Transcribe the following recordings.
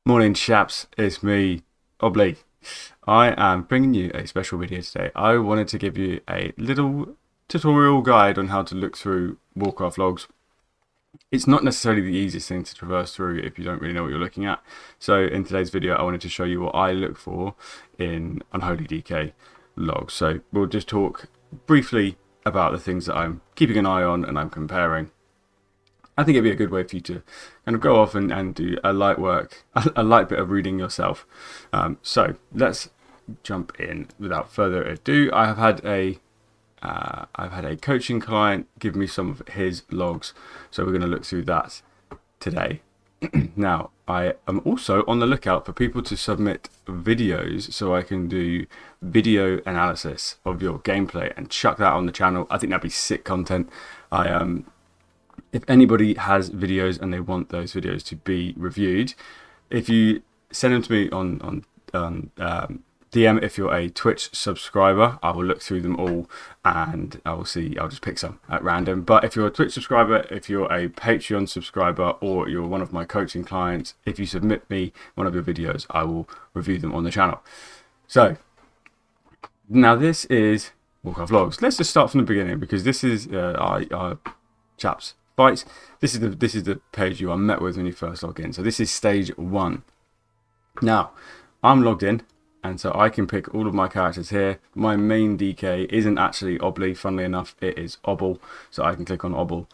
Morning, chaps. It's me, Obli. I am bringing you a special video today. I wanted to give you a little tutorial guide on how to look through Warcraft logs. It's not necessarily the easiest thing to traverse through if you don't really know what you're looking at. So in today's video, I wanted to show you what I look for in Unholy DK logs. So we'll just talk briefly about the things that I'm keeping an eye on and I'm comparing. I think it'd be a good way for you to kind of go off and do a light work, a light bit of reading yourself. So let's jump in without further ado. I've had a coaching client give me some of his logs, so we're going to look through that today. Now, I am also on the lookout for people to submit videos so I can do video analysis of your gameplay and chuck that on the channel. I think that'd be sick content. If anybody has videos and they want those videos to be reviewed, if you send them to me on DM, if you're a Twitch subscriber, I will look through them all and I'll just pick some at random. But if you're a Twitch subscriber, if you're a Patreon subscriber, or you're one of my coaching clients, if you submit me one of your videos, I will review them on the channel. So now this is Warcraft logs. Let's just start from the beginning, because this is our chaps fights. This is the page you are met with when you first log in. So this is stage 1. Now I'm logged in, and so I can pick all of my characters here. My main DK isn't actually Obli, funnily enough, it is Obble. So I can click on Obble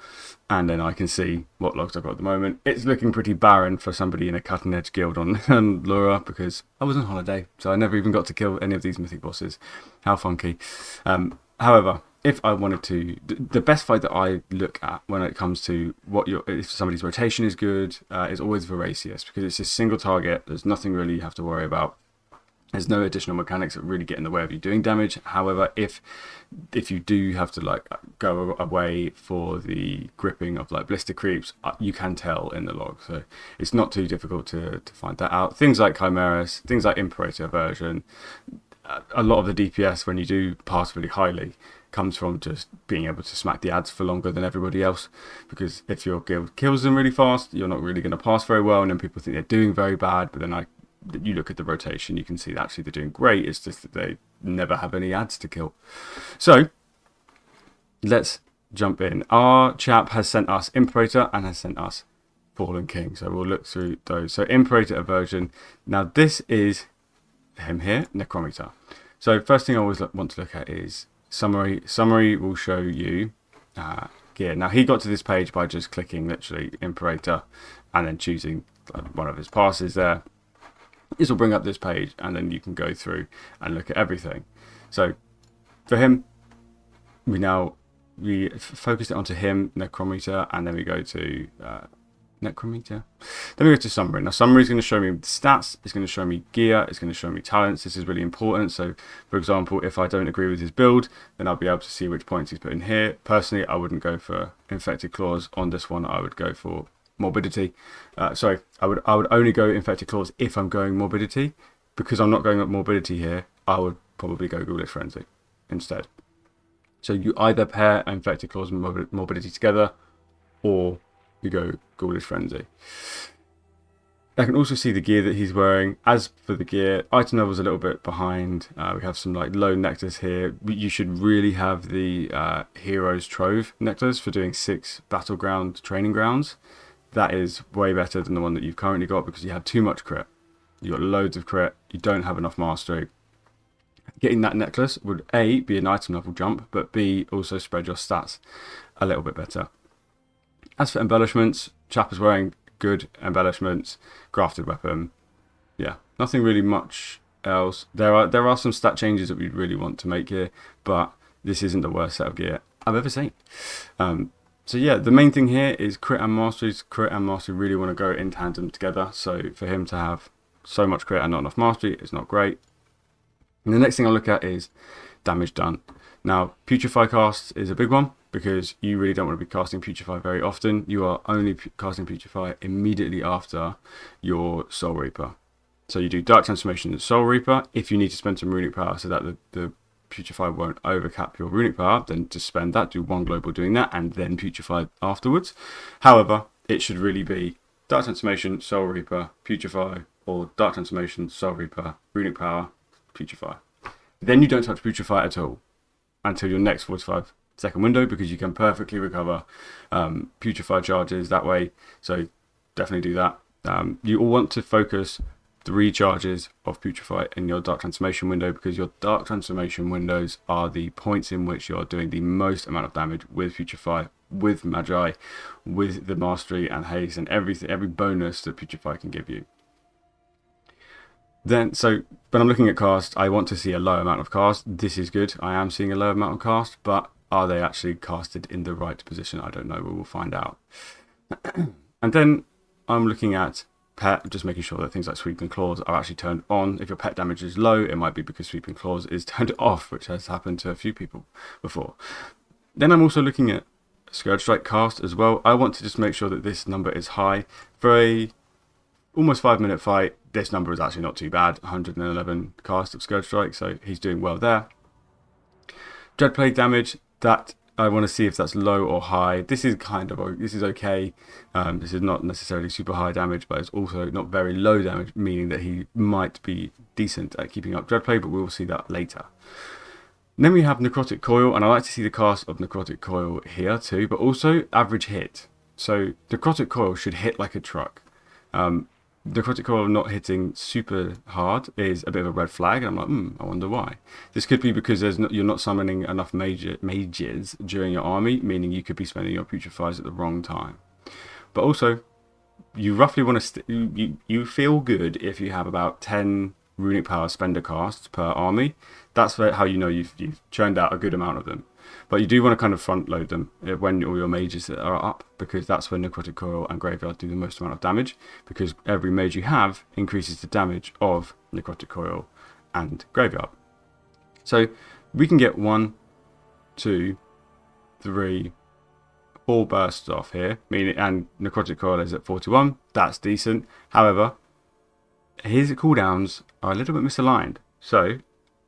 and then I can see what logs I've got at the moment. It's looking pretty barren for somebody in a cutting edge guild on Laura, because I was on holiday, so I never even got to kill any of these mythic bosses. How funky. However, if I wanted to, the best fight that I look at when it comes to if somebody's rotation is good, is always Voracious, because it's a single target. There's nothing really you have to worry about. There's no additional mechanics that really get in the way of you doing damage. However, if you do have to go away for the gripping of blister creeps, you can tell in the log. So it's not too difficult to find that out. Things like Chimeras, things like Imperator version, a lot of the DPS when you do pass really highly comes from just being able to smack the ads for longer than everybody else, because if your guild kills them really fast, you're not really going to pass very well, and then people think they're doing very bad. But then you look at the rotation, you can see that actually they're doing great. It's just that they never have any ads to kill. So let's jump in. Our chap has sent us Imperator and has sent us Fallen King, so we'll look through those. So Imperator version. Now this is him here, Necrometer. So first thing I always want to look at is summary. Summary will show you gear. Now he got to this page by just clicking literally Imperator and then choosing one of his passes there. This will bring up this page, and then you can go through and look at everything. So for him, we focus it onto him, Necrometer, and then we go to Necrometer. Then we go to summary. Now summary is going to show me stats, it's going to show me gear, it's going to show me talents. This is really important. So for example, if I don't agree with his build, then I'll be able to see which points he's put in here. Personally, I wouldn't go for Infected Claws on this one. I would go for Morbidity. Sorry, I would only go Infected Claws if I'm going Morbidity. Because I'm not going up Morbidity here, I would probably go Ghoulish Frenzy instead. So you either pair Infected Claws and Morbidity together, or you go Ghoulish Frenzy. I can also see the gear that he's wearing. As for the gear, item level is a little bit behind. We have some low nectars here. You should really have the Heroes Trove nectars for doing 6 battleground training grounds. That is way better than the one that you've currently got, because you have too much crit. You've got loads of crit, you don't have enough mastery. Getting that necklace would A, be an item level jump, but B, also spread your stats a little bit better. As for embellishments, chap is wearing good embellishments, grafted weapon. Yeah, nothing really much else. There are some stat changes that we really want to make here, but this isn't the worst set of gear I've ever seen. So yeah, the main thing here is crit and mastery. Crit and mastery really want to go in tandem together. So for him to have so much crit and not enough mastery is not great. And the next thing I'll look at is damage done. Now, Putrefy cast is a big one, because you really don't want to be casting Putrefy very often. You are only casting Putrefy immediately after your Soul Reaper. So you do Dark Transformation and Soul Reaper. If you need to spend some runic power so that the Putrefy won't overcap your runic power, then just spend that, do 1 global doing that, and then Putrefy afterwards. However, it should really be Dark Transformation, Soul Reaper, Putrefy, or Dark Transformation, Soul Reaper, Runic Power, Putrefy. Then you don't touch Putrefy at all until your next 45-second window, because you can perfectly recover Putrefy charges that way. So definitely do that. You all want to focus 3 charges of Putrefy in your Dark Transformation window, because your Dark Transformation windows are the points in which you're doing the most amount of damage with Putrefy, with Magi, with the Mastery and Haste and everything, every bonus that Putrefy can give you. Then, so when I'm looking at cast, I want to see a low amount of cast. This is good. I am seeing a low amount of cast, but are they actually casted in the right position? I don't know. We will find out. And then I'm looking at pet, just making sure that things like Sweeping Claws are actually turned on. If your pet damage is low, it might be because Sweeping Claws is turned off, which has happened to a few people before. Then I'm also looking at Scourge Strike cast as well. I want to just make sure that this number is high. For a almost 5-minute fight, this number is actually not too bad. 111 cast of Scourge Strike, so he's doing well there. Dreadplague damage, that I want to see if that's low or high. This is this is okay. This is not necessarily super high damage, but it's also not very low damage, meaning that he might be decent at keeping up Dreadplague, but we will see that later. Then we have Necrotic Coil, and I like to see the cast of Necrotic Coil here too, but also average hit. So Necrotic Coil should hit like a truck. Necrotic Coil not hitting super hard is a bit of a red flag, and I'm like, I wonder why. This could be because you're not summoning enough mages during your army, meaning you could be spending your Putrefys at the wrong time. But also, you roughly want to you feel good if you have about 10 Runic Power spender casts per army. That's how you know you've churned out a good amount of them. But you do want to kind of front load them when all your mages are up, because that's when Necrotic Coil and Graveyard do the most amount of damage, because every mage you have increases the damage of Necrotic Coil and Graveyard. So we can get 1, 2, 3, 4 bursts off here, meaning, and Necrotic Coil is at 41. That's decent. However, his cooldowns are a little bit misaligned. So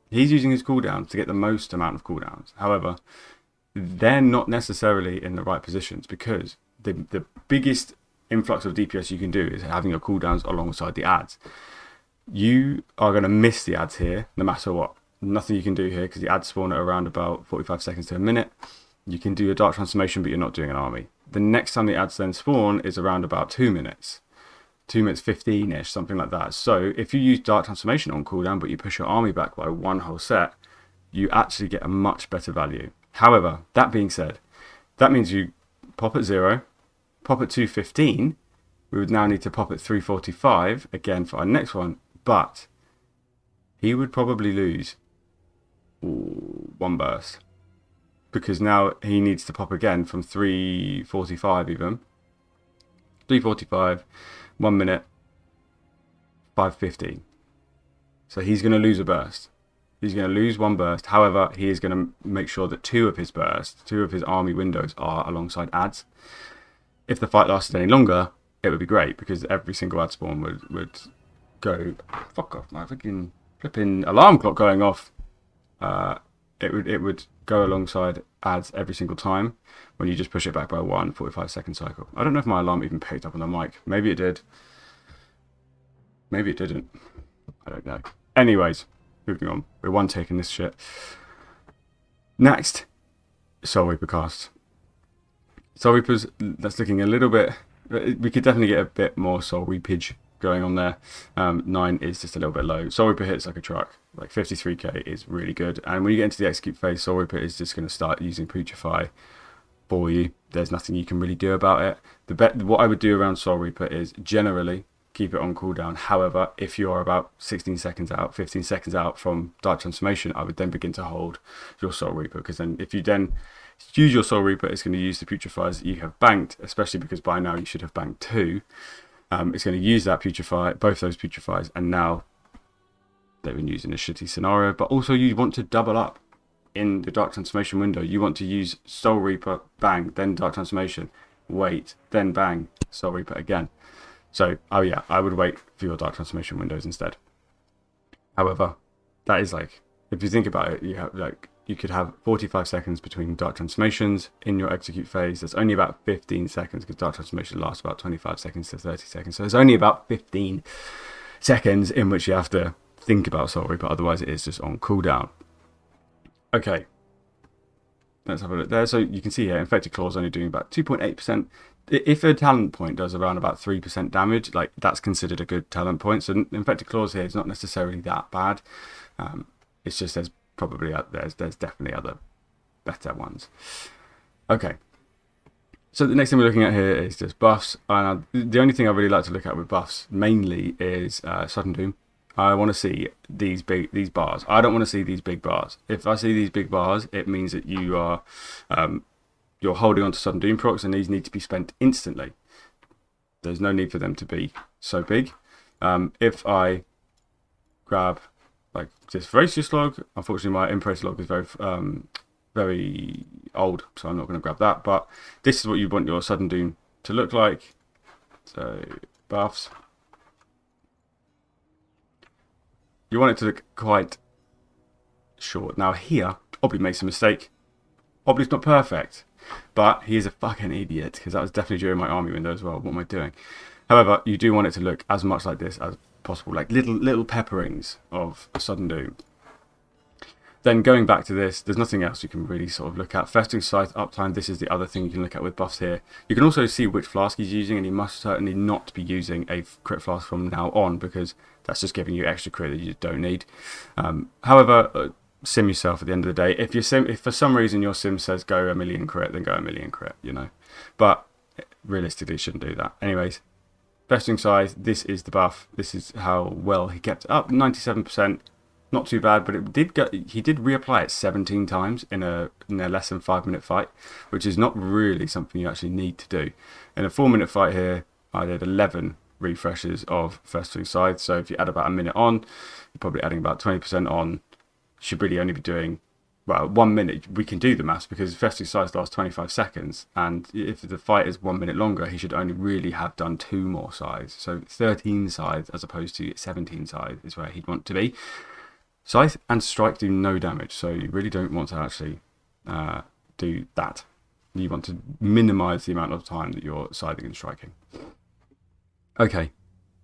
he's using his cooldowns to get the most amount of cooldowns. However, they're not necessarily in the right positions, because the biggest influx of DPS you can do is having your cooldowns alongside the adds. You are going to miss the adds here no matter what. Nothing you can do here, because the adds spawn at around about 45 seconds to a minute. You can do a Dark Transformation, but you're not doing an army. The next time the adds then spawn is around about 2 minutes. 2 minutes 15-ish, something like that. So if you use Dark Transformation on cooldown, but you push your army back by 1 whole set, you actually get a much better value. However, that being said, that means you pop at 0, pop at 215. We would now need to pop at 345 again for our next one, but he would probably lose 1 burst, because now he needs to pop again from 345 even. 345, 1 minute, 515. So he's going to lose a burst. He's going to lose 1 burst. However, he is going to make sure that 2 of his bursts, 2 of his army windows are alongside adds. If the fight lasted any longer, it would be great, because every single ad spawn would go, fuck off, my freaking flipping alarm clock going off. It would go alongside adds every single time when you just push it back by 1 45-second cycle. I don't know if my alarm even picked up on the mic. Maybe it did. Maybe it didn't. I don't know. Anyways, moving on. We're one taking this shit. Next, Soul Reaper cast. Soul Reapers, that's looking a little bit... We could definitely get a bit more Soul Reapage going on there. 9 is just a little bit low. Soul Reaper hits like a truck. Like 53k is really good. And when you get into the execute phase, Soul Reaper is just going to start using Putrefy for you. There's nothing you can really do about it. What I would do around Soul Reaper is generally keep it on cooldown. However, if you are about 16 seconds out, 15 seconds out from Dark Transformation, I would then begin to hold your Soul Reaper, because then if you then use your Soul Reaper, it's going to use the Putrefys that you have banked, especially because by now you should have banked 2. It's going to use that Putrefy, both those Putrefys, and now they've been used in a shitty scenario. But also you want to double up in the Dark Transformation window. You want to use Soul Reaper, bang, then Dark Transformation, wait, then bang, Soul Reaper again. So, oh yeah, I would wait for your Dark Transformation windows instead. However, that is like, if you think about it, you could have 45 seconds between Dark Transformations in your execute phase. That's only about 15 seconds, because Dark Transformation lasts about 25 seconds to 30 seconds. So there's only about 15 seconds in which you have to think about Soul Reaper, otherwise it is just on cooldown. Okay, let's have a look there. So you can see here, Infected Claw is only doing about 2.8%. If a talent point does around about 3% damage, like that's considered a good talent point. So Infected Claws here is not necessarily that bad. It's just there's definitely other better ones. Okay. So the next thing we're looking at here is just buffs. And the only thing I really like to look at with buffs mainly is Sudden Doom. I want to see these bars. I don't want to see these big bars. If I see these big bars, it means that you are you're holding on to Sudden Doom procs, and these need to be spent instantly. There's no need for them to be so big. If I grab like this Voracious log, unfortunately my Impress log is very old, so I'm not going to grab that. But this is what you want your Sudden Doom to look like. So buffs. You want it to look quite short. Now here, Obley makes a mistake. Obley's not perfect, but he is a fucking idiot, because that was definitely during my army window as well. What am I doing? However, you do want it to look as much like this as possible, like little pepperings of Sudden Doom. Then going back to this, there's nothing else you can really sort of look at. Festering Scythe uptime, this is the other thing you can look at with buffs here. You can also see which flask he's using, and he must certainly not be using a crit flask from now on, because that's just giving you extra crit that you don't need. However, sim yourself at the end of the day. If for some reason your sim says go a million crit, then go a million crit, you know. But realistically, shouldn't do that. Anyways, Festering Scythe, this is the buff. This is how well he kept it up, 97%. Not too bad, but he did reapply it 17 times in a less than 5 minute fight, which is not really something you actually need to do. In a 4 minute fight here, I did 11 refreshes of Festering Scythe. So if you add about a minute on, you're probably adding about 20% on. Should really only be doing, well, 1 minute. We can do the maths because Festering Scythe lasts 25 seconds, and if the fight is 1 minute longer, he should only really have done 2 more scythes. So 13 scythes as opposed to 17 scythes is where he'd want to be. Scythe and Strike do no damage, so you really don't want to actually do that. You want to minimise the amount of time that you're scything and striking. Okay,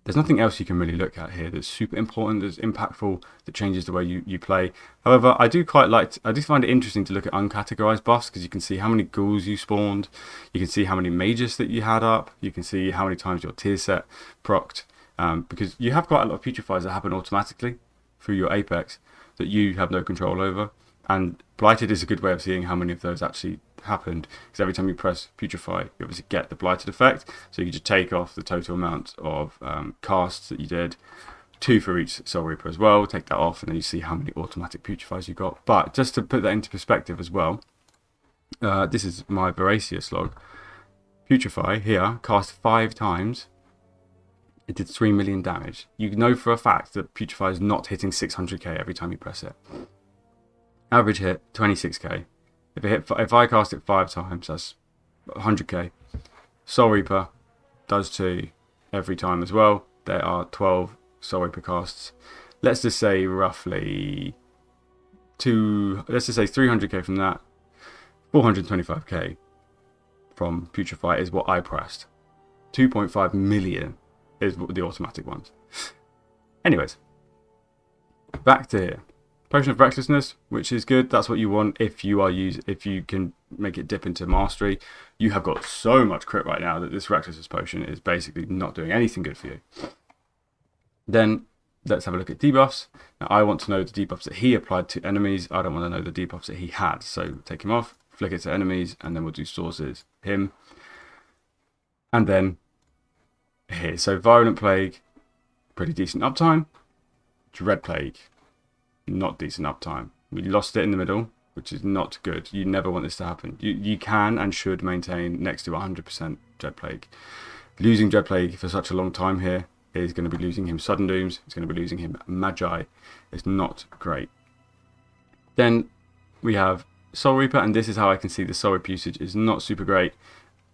there's nothing else you can really look at here that's super important, that's impactful, that changes the way you play. However, I do find it interesting to look at uncategorised buffs, because you can see how many ghouls you spawned, you can see how many mages that you had up, you can see how many times your tier set procced, because you have quite a lot of putrefies that happen automatically through your Apex that you have no control over, and Blighted is a good way of seeing how many of those actually happened, because every time you press Putrefy, you obviously get the Blighted effect, so you can just take off the total amount of casts that you did, 2 for each Soul Reaper as well, take that off, and then you see how many automatic Putrefies you got. But just to put that into perspective as well, this is my Voracious log. Putrefy here cast 5 times. It did 3 million damage. You know for a fact that Putrefy is not hitting 600k every time you press it. Average hit 26k. If I cast it 5 times, that's 100k. Soul Reaper does 2 every time as well. There are 12 Soul Reaper casts. Let's just say roughly let's just say 300k from that. 425k from Putrefy is what I pressed. 2.5 million is the automatic ones. Anyways, back to here. Potion of Recklessness, which is good. That's what you want if you can make it dip into Mastery. You have got so much crit right now that this Recklessness potion is basically not doing anything good for you. Then let's have a look at debuffs. Now I want to know the debuffs that he applied to enemies. I don't want to know the debuffs that he had. So take him off, flick it to enemies, and then we'll do sources, him. And then here, so Virulent Plague, pretty decent uptime. Dread Plague, not decent uptime. We lost it in the middle, which is not good. You never want this to happen. You can and should maintain next to 100% Dread Plague. Losing Dread Plague for such a long time here is going to be losing him Sudden Dooms. It's going to be losing him Magi. It's not great. Then we have Soul Reaper, and this is how I can see the Soul Reaper usage is not super great.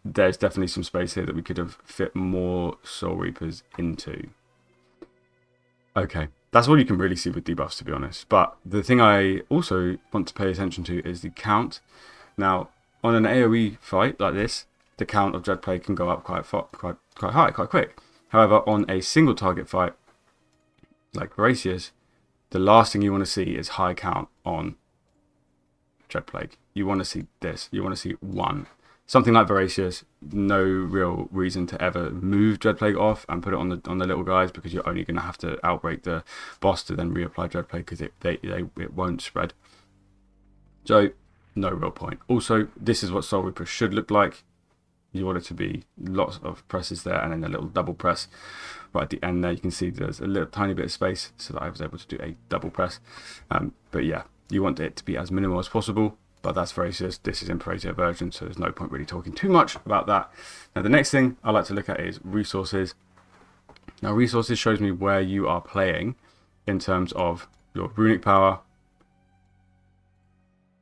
There's definitely some space here that we could have fit more Soul Reapers into. Okay, that's all you can really see with debuffs, to be honest. But the thing I also want to pay attention to is the count. Now, on an AoE fight like this, the count of Dread Plague can go up quite high, quite quick. However, on a single target fight, like Voracious, the last thing you want to see is high count on Dread Plague. You want to see this. You want to see 1. Something like Voracious, no real reason to ever move Dread Plague off and put it on the little guys, because you're only going to have to outbreak the boss to then reapply Dread Plague, because it won't spread. So no real point. Also, this is what Soul Reaper should look like. You want it to be lots of presses there, and then a little double press right at the end there. You can see there's a little tiny bit of space, so that I was able to do a double press. But yeah, you want it to be as minimal as possible. But that's Voracious. This is Imperator version, so there's no point really talking too much about that. Now the next thing I like to look at is resources. Now resources shows me where you are playing in terms of your runic power,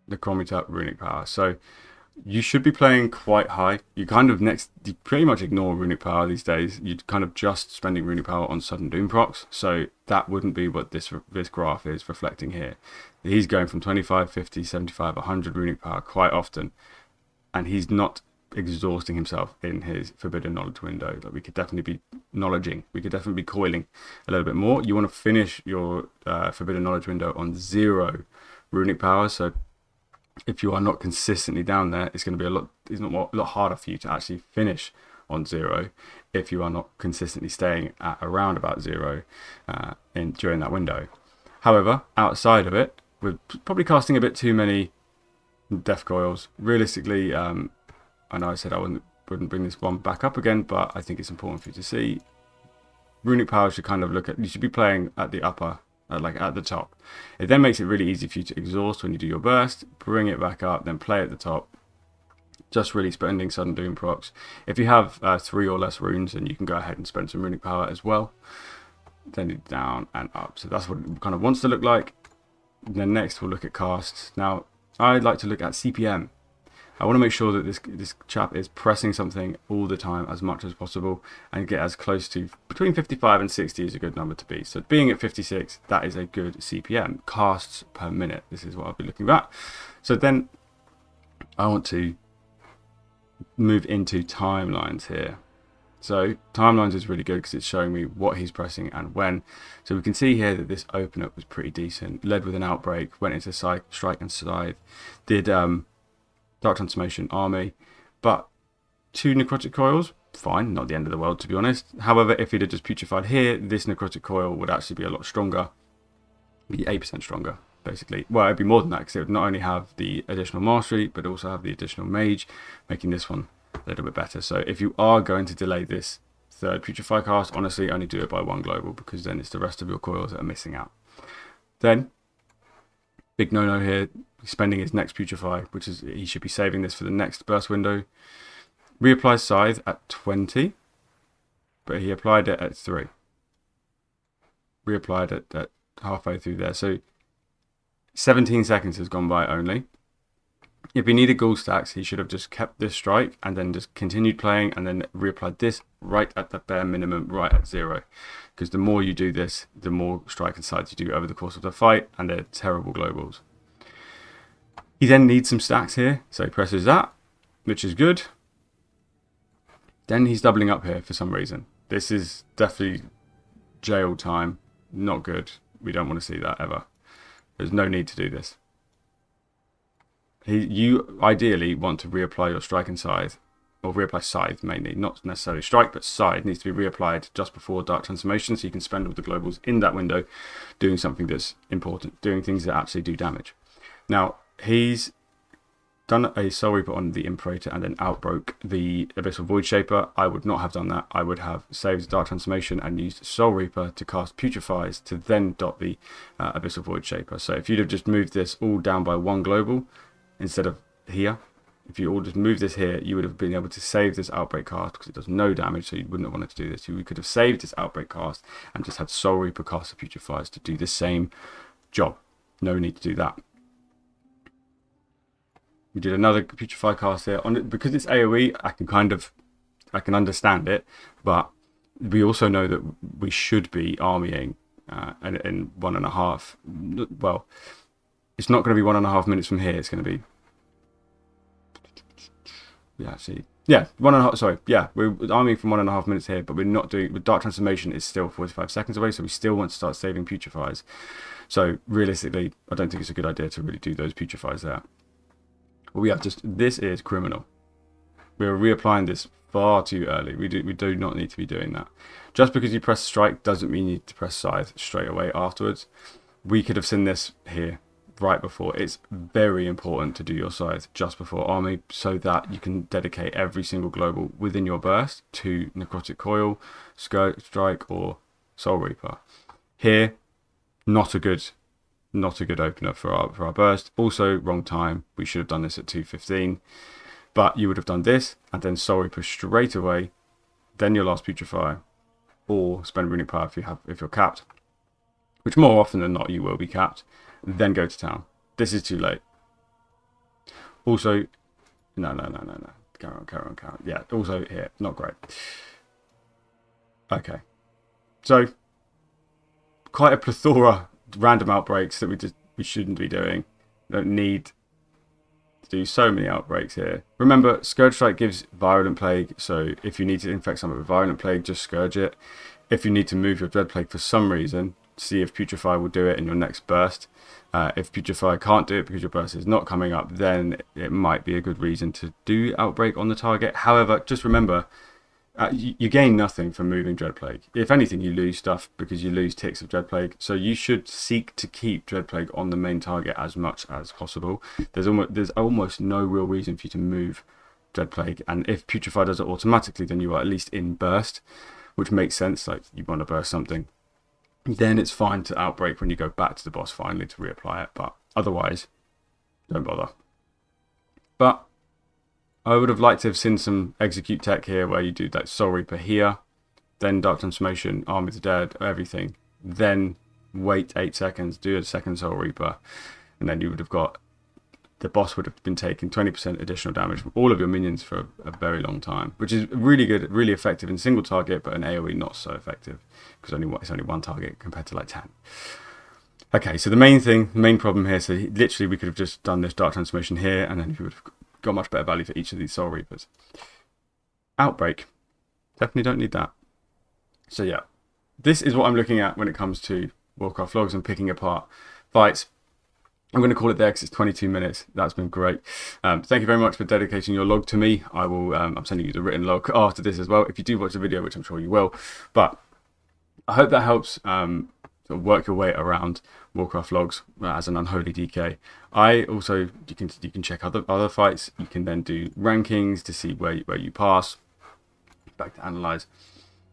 the Necrometer runic power. So you should be playing quite high. You pretty much ignore runic power these days. You're kind of just spending runic power on sudden doom procs. So that wouldn't be what this graph is reflecting here. He's going from 25, 50, 75, 100 runic power quite often, and he's not exhausting himself in his forbidden knowledge window. Like, we could definitely be knowledging. We could definitely be coiling a little bit more. You want to finish your forbidden knowledge window on 0 runic power. So if you are not consistently down there, it's going to be a lot harder for you to actually finish on 0 if you are not consistently staying at around about 0 during that window. However, outside of it, we're probably casting a bit too many death coils. Realistically, I know I said I wouldn't bring this one back up again, but I think it's important for you to see. Runic power should kind of you should be playing at the upper, like at the top. It then makes it really easy for you to exhaust when you do your burst, bring it back up, then play at the top. Just really spending sudden doom procs. If you have 3 or less runes, then you can go ahead and spend some runic power as well. Then down and up. So that's what it kind of wants to look like. Then next we'll look at casts. Now I like to look at CPM. I want to make sure that this chap is pressing something all the time as much as possible, and get as close to between 55 and 60 is a good number to be. So being at 56, that is a good CPM, casts per minute. This is what I'll be looking at. So then I want to move into timelines here. So timelines is really good because it's showing me what he's pressing and when. So we can see here that this open up was pretty decent. Led with an outbreak, went into strike and scythe, did Dark Transformation Army, but 2 necrotic coils, fine, not the end of the world to be honest. However, if he'd have just putrefied here, this necrotic coil would actually be a lot stronger, be 8% stronger basically. Well, it'd be more than that, because it would not only have the additional mastery, but also have the additional mage, making this one a little bit better. So if you are going to delay this 3rd putrefy cast, honestly only do it by 1 global, because then it's the rest of your coils that are missing out. Then big no here, spending his next putrefy, which is he should be saving this for the next burst window. Reapplies scythe at 20, but he applied it at 3. Reapplied it at halfway through there, so 17 seconds has gone by only. If he needed ghoul stacks, he should have just kept this strike and then just continued playing, and then reapplied this right at the bare minimum, right at 0. Because the more you do this, the more strike and sides you do over the course of the fight, and they're terrible globals. He then needs some stacks here, so he presses that, which is good. Then he's doubling up here for some reason. This is definitely jail time, not good. We don't want to see that ever. There's no need to do this. You ideally want to reapply your strike and scythe, or reapply scythe mainly, not necessarily strike, but scythe needs to be reapplied just before Dark Transformation, so you can spend all the globals in that window doing something that's important, doing things that actually do damage. Now, he's done a Soul Reaper on the Imperator and then outbroke the Abyssal Void Shaper. I would not have done that. I would have saved Dark Transformation and used Soul Reaper to cast Putrefies to then dot the Abyssal Void Shaper. So if you'd have just moved this all down by 1 global instead of here, if you all just moved this here, you would have been able to save this Outbreak cast, because it does no damage, so you wouldn't have wanted to do this. You could have saved this Outbreak cast and just had Soul Reaper cast the Putrefies to do the same job. No need to do that. We did another Putrefy cast here. Because it's AoE, I can understand it, but we also know that we should be armying in 1.5. Well, it's not going to be 1.5 minutes from here. It's going to be, yeah, actually, Yeah, 1.5. Sorry, yeah, we're arming from 1.5 minutes here, but we're not doing. With Dark Transformation is still 45 seconds away, so we still want to start saving putrefies. So realistically, I don't think it's a good idea to really do those putrefies there. But we have just. This is criminal. We're reapplying this far too early. We do not need to be doing that. Just because you press strike doesn't mean you need to press scythe straight away afterwards. We could have seen this here right before. It's very important to do your scythe just before army so that you can dedicate every single global within your burst to Necrotic Coil, Scourge Strike, or Soul Reaper. Here, not a good opener for our burst. Also, wrong time. We should have done this at 2:15. But you would have done this and then Soul Reaper straight away, then your last Putrefy, or spend Runic Power if you're capped, which more often than not you will be capped. Then go to town. This is too late. Also, no. Carry on. Yeah, also here, not great. Okay. So, quite a plethora of random outbreaks that we shouldn't be doing. Don't need to do so many outbreaks here. Remember, Scourge Strike gives Virulent Plague, so if you need to infect someone with Virulent Plague, just Scourge it. If you need to move your Dread Plague for some reason, see if Putrefy will do it in your next burst. If Putrefy can't do it because your burst is not coming up, then it might be a good reason to do Outbreak on the target. However, just remember, you gain nothing from moving Dread Plague. If anything, you lose stuff because you lose ticks of Dread Plague. So you should seek to keep Dread Plague on the main target as much as possible. There's almost no real reason for you to move Dread Plague. And if Putrefy does it automatically, then you are at least in burst, which makes sense. Like you want to burst something. Then it's fine to outbreak when you go back to the boss finally to reapply it, but otherwise, don't bother. But I would have liked to have seen some execute tech here where you do that Soul Reaper here, then Dark Transformation, Army of the Dead, everything. Then wait 8 seconds, do a second Soul Reaper, and then you would have got, the boss would have been taking 20% additional damage from all of your minions for a very long time, which is really good, really effective in single target, but in AoE not so effective because it's only one target compared to like 10. Okay, so the main problem here, so literally we could have just done this Dark Transformation here, and then you would have got much better value for each of these Soul Reapers. Outbreak, definitely don't need that. So yeah, this is what I'm looking at when it comes to Warcraft logs and picking apart fights. I'm going to call it there because it's 22 minutes. That's been great. Thank you very much for dedicating your log to me. I will. I'm sending you the written log after this as well, if you do watch the video, which I'm sure you will. But I hope that helps sort of work your way around Warcraft logs as an Unholy DK. I also, you can check other fights. You can then do rankings to see where you pass. Back to analyze.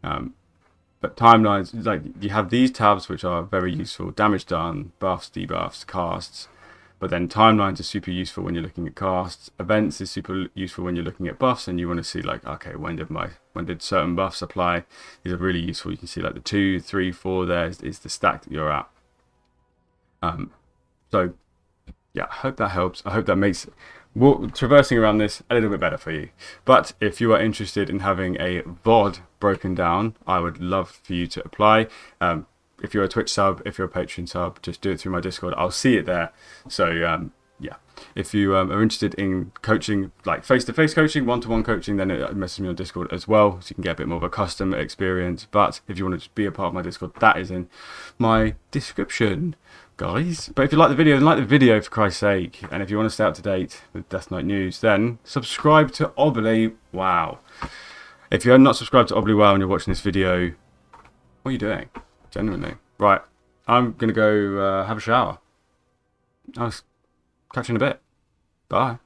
But timelines, like you have these tabs which are very useful: damage done, buffs, debuffs, casts. But then timelines are super useful when you're looking at casts. Events is super useful when you're looking at buffs, and you want to see like, okay, when did certain buffs apply? These are really useful. You can see like the 2, 3, 4 there is the stack that you're at. So yeah, I hope that helps. I hope that makes traversing around this a little bit better for you. But if you are interested in having a VOD broken down, I would love for you to apply. If you're a Twitch sub, if you're a Patreon sub, just do it through my Discord. I'll see it there. So yeah, if you are interested in coaching, like face-to-face coaching, one-to-one coaching, then message me on Discord as well, so you can get a bit more of a custom experience. But if you want to just be a part of my Discord, that is in my description, guys. But if you like the video, then like the video for Christ's sake. And if you want to stay up to date with Death Knight news, then subscribe to Obly Wow. If you are not subscribed to Obly Wow and you're watching this video, what are you doing? Genuinely. Right, I'm going to go have a shower. I'll catch you in a bit. Bye.